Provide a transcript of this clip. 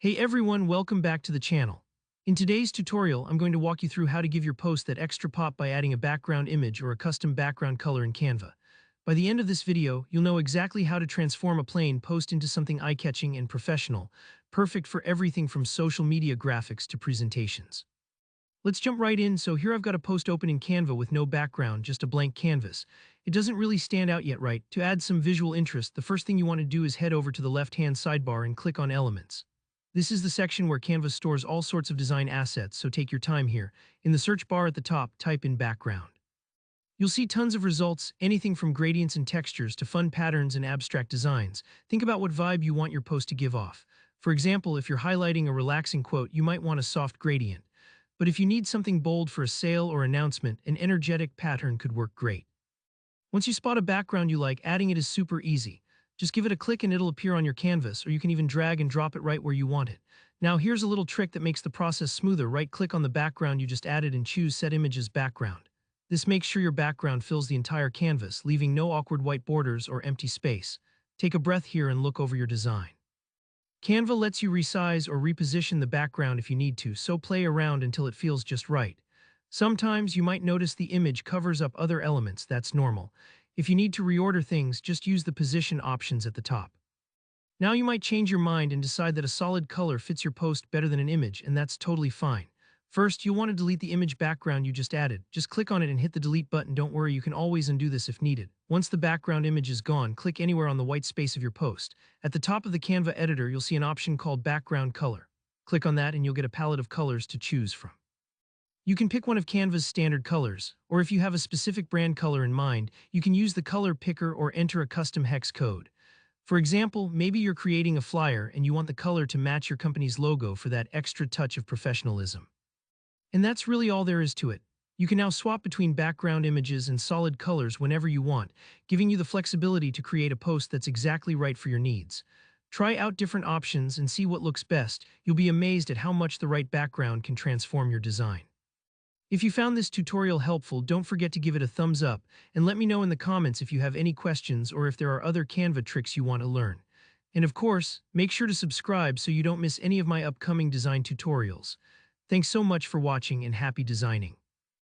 Hey everyone, welcome back to the channel. In today's tutorial, I'm going to walk you through how to give your post that extra pop by adding a background image or a custom background color in Canva. By the end of this video, you'll know exactly how to transform a plain post into something eye-catching and professional, perfect for everything from social media graphics to presentations. Let's jump right in. So here I've got a post open in Canva with no background, just a blank canvas. It doesn't really stand out yet, right? To add some visual interest, the first thing you want to do is head over to the left-hand sidebar and click on Elements. This is the section where Canva stores all sorts of design assets, so take your time here. In the search bar at the top, type in background. You'll see tons of results, anything from gradients and textures to fun patterns and abstract designs. Think about what vibe you want your post to give off. For example, if you're highlighting a relaxing quote, you might want a soft gradient. But if you need something bold for a sale or announcement, an energetic pattern could work great. Once you spot a background you like, adding it is super easy. Just give it a click and it'll appear on your canvas, or you can even drag and drop it right where you want it. Now here's a little trick that makes the process smoother. Right-click on the background you just added and choose Set Image as Background. This makes sure your background fills the entire canvas, leaving no awkward white borders or empty space. Take a breath here and look over your design. Canva lets you resize or reposition the background if you need to, so play around until it feels just right. Sometimes you might notice the image covers up other elements. That's normal. If you need to reorder things, just use the position options at the top. Now you might change your mind and decide that a solid color fits your post better than an image, and that's totally fine. First, you'll want to delete the image background you just added. Just click on it and hit the delete button. Don't worry, you can always undo this if needed. Once the background image is gone, click anywhere on the white space of your post. At the top of the Canva editor, you'll see an option called Background Color. Click on that and you'll get a palette of colors to choose from. You can pick one of Canva's standard colors, or if you have a specific brand color in mind, you can use the color picker or enter a custom hex code. For example, maybe you're creating a flyer and you want the color to match your company's logo for that extra touch of professionalism. And that's really all there is to it. You can now swap between background images and solid colors whenever you want, giving you the flexibility to create a post that's exactly right for your needs. Try out different options and see what looks best. You'll be amazed at how much the right background can transform your design. If you found this tutorial helpful, don't forget to give it a thumbs up and let me know in the comments if you have any questions or if there are other Canva tricks you want to learn. And of course, make sure to subscribe so you don't miss any of my upcoming design tutorials. Thanks so much for watching and happy designing.